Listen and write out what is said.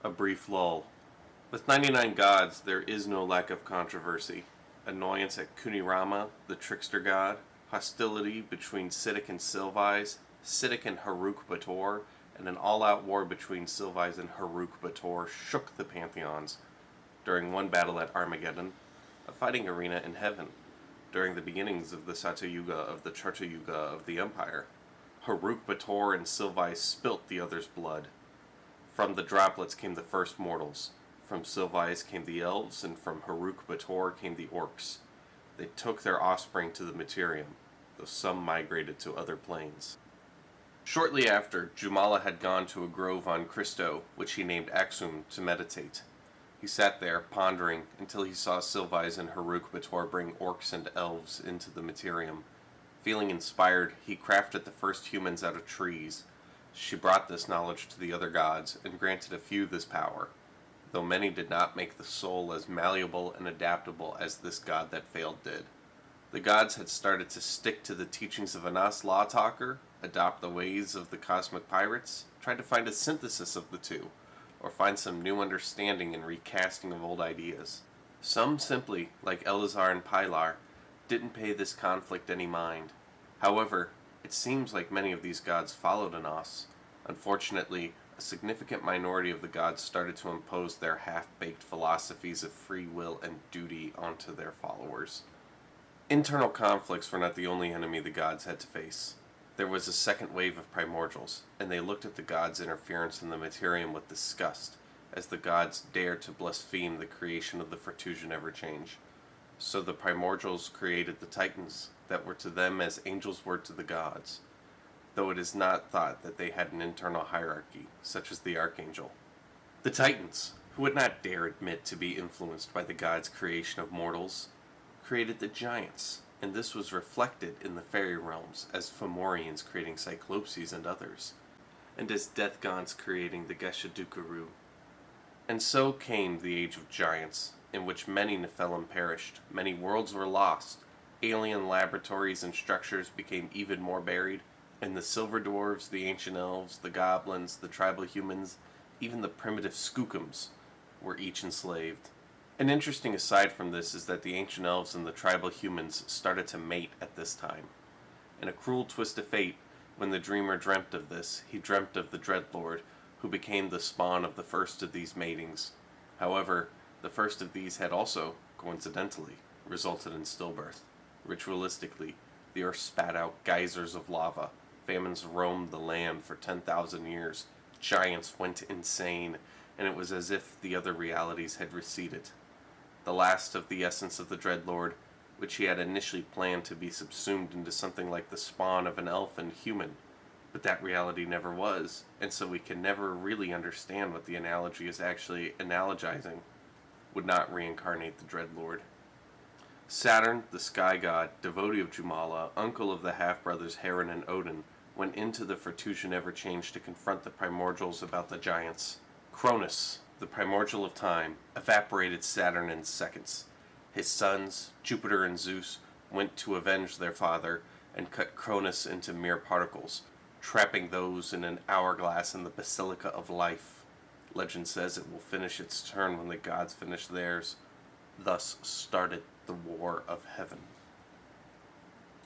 A brief lull. With 99 gods, there is no lack of controversy. Annoyance at Kunirama, the trickster god, hostility between Siddiq and Silvise, Siddiq and Haruk Bator, and an all-out war between Silvise and Haruk Bator shook the pantheons. During one battle at Armageddon, a fighting arena in heaven, during the beginnings of the Satyuga of the Chartayuga of the Empire, Haruk Bator and Silvise spilt the other's blood. From the droplets came the first mortals. From Silvise came the elves, and from Haruk Bator came the orcs. They took their offspring to the Materium, though some migrated to other planes. Shortly after, Jumala had gone to a grove on Cristo, which he named Axum, to meditate. He sat there, pondering, until he saw Silvise and Haruk Bator bring orcs and elves into the Materium. Feeling inspired, he crafted the first humans out of trees. She brought this knowledge to the other gods, and granted a few this power, though many did not make the soul as malleable and adaptable as this god that failed did. The gods had started to stick to the teachings of Anas Lawtalker, adopt the ways of the cosmic pirates, try to find a synthesis of the two, or find some new understanding and recasting of old ideas. Some simply, like Elazar and Pilar, didn't pay this conflict any mind. However, it seems like many of these gods followed Anas. Unfortunately, a significant minority of the gods started to impose their half-baked philosophies of free will and duty onto their followers. Internal conflicts were not the only enemy the gods had to face. There was a second wave of primordials, and they looked at the gods' interference in the Materium with disgust, as the gods dared to blaspheme the creation of the Fortusian Everchange. So the primordials created the Titans, that were to them as angels were to the gods, though it is not thought that they had an internal hierarchy, such as the Archangel. The Titans, who would not dare admit to be influenced by the gods' creation of mortals, created the Giants, and this was reflected in the fairy realms, as Fomorians creating Cyclopses and others, and as Deathgaunts creating the Geshadukaru. And so came the Age of Giants, in which many Nephilim perished, many worlds were lost, alien laboratories and structures became even more buried, and the Silver Dwarves, the Ancient Elves, the Goblins, the Tribal Humans, even the primitive Skookums, were each enslaved. An interesting aside from this is that the Ancient Elves and the Tribal Humans started to mate at this time. In a cruel twist of fate, when the dreamer dreamt of this, he dreamt of the Dreadlord, who became the spawn of the first of these matings. However, the first of these had also, coincidentally, resulted in stillbirth. Ritualistically, the earth spat out geysers of lava. Famines roamed the land for 10,000 years. Giants went insane, and it was as if the other realities had receded. The last of the essence of the Dreadlord, which he had initially planned to be subsumed into something like the spawn of an elf and human. But that reality never was, and so we can never really understand what the analogy is actually analogizing, would not reincarnate the Dreadlord. Saturn, the sky god, devotee of Jumala, uncle of the half-brothers Heron and Odin, went into the Fortusian Everchange to confront the primordials about the giants. Cronus, the primordial of time, evaporated Saturn in seconds. His sons, Jupiter and Zeus, went to avenge their father and cut Cronus into mere particles, trapping those in an hourglass in the Basilica of Life. Legend says it will finish its turn when the gods finish theirs. Thus started the War of Heaven.